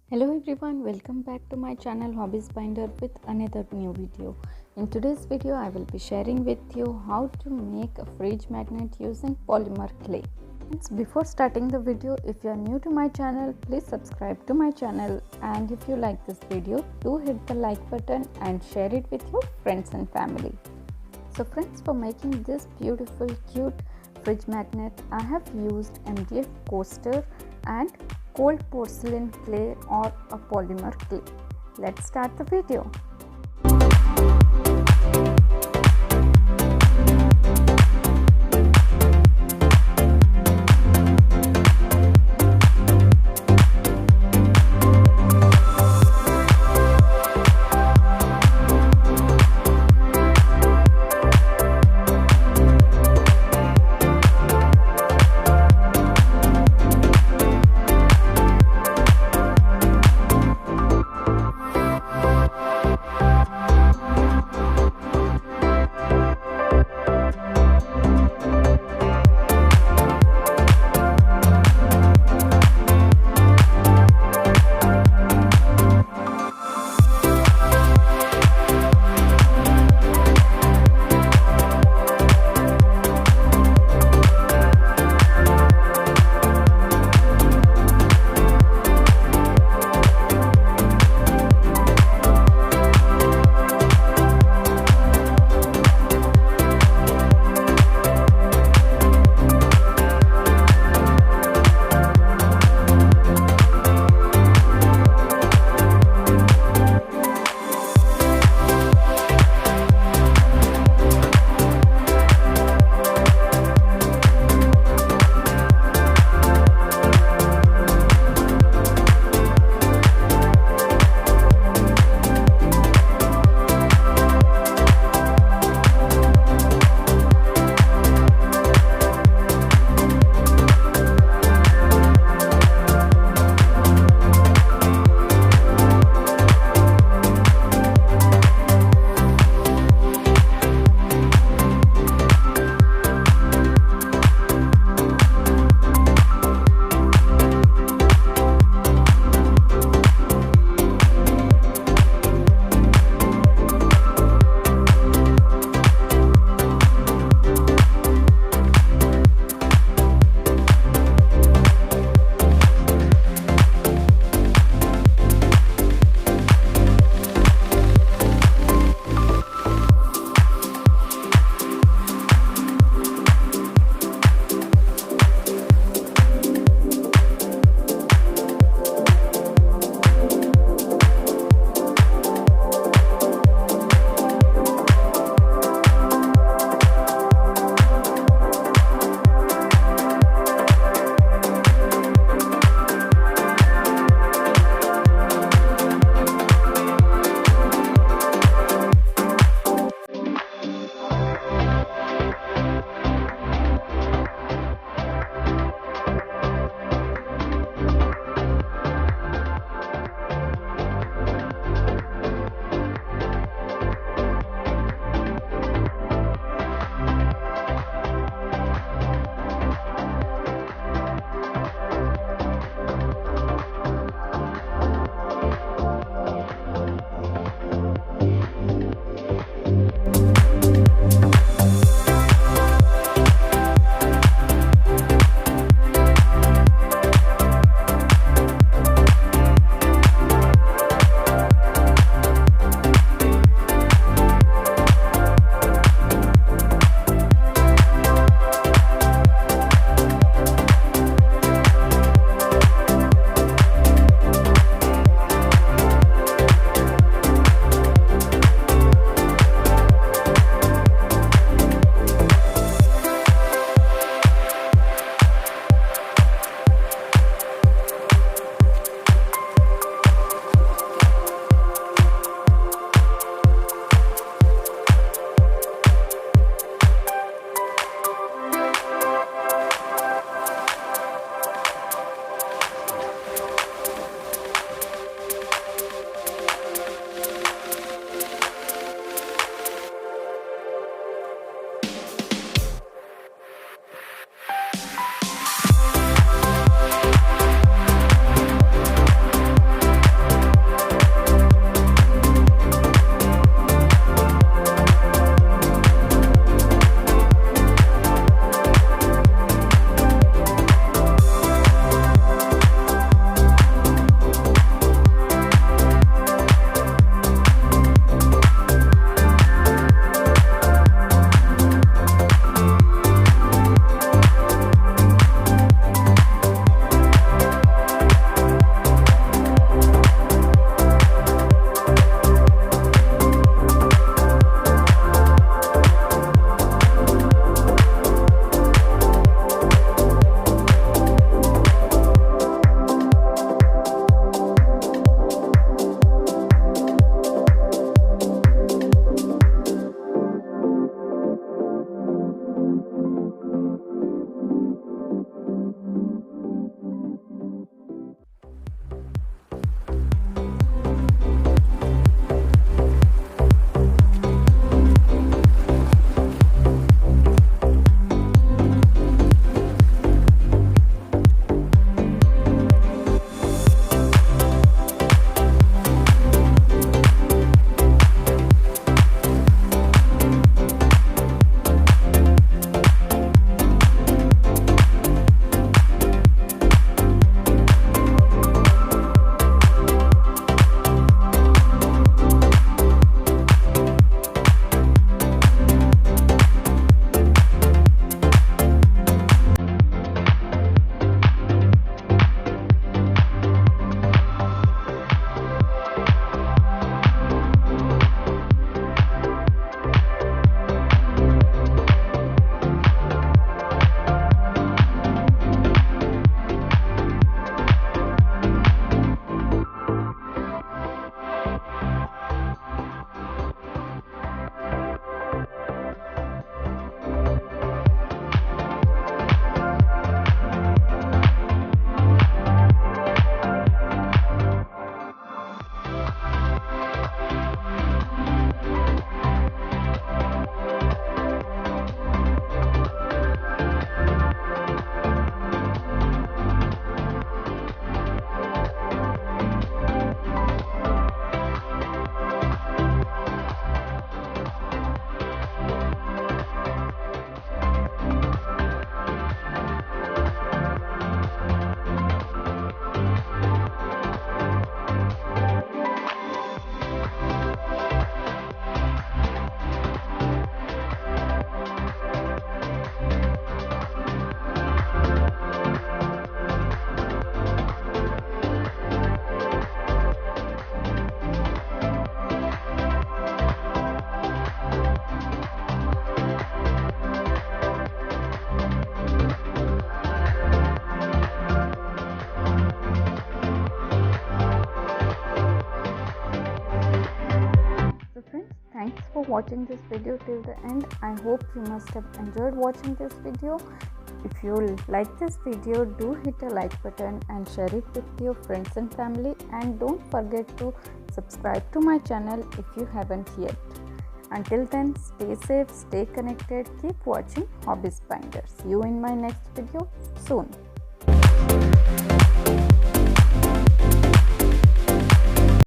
Hello everyone, welcome back to my channel hobbiesbinder with another new video. In today's video I will be sharing with you how to make a fridge magnet using polymer clay. Friends, before starting the video, if you are new to my channel, please subscribe to my channel, and if you like this video, do hit the like button and share it with your friends and family. So friends, for making this beautiful cute fridge magnet, I have used MDF coaster and cold porcelain clay or a polymer clay. Let's start the video. for watching this video till the end. I hope you must have enjoyed watching this video. If you like this video, do hit a like button and share it with your friends and family, and don't forget to subscribe to my channel if you haven't yet. Until then, stay safe, stay connected, keep watching Hobbies Binder. See you in my next video soon.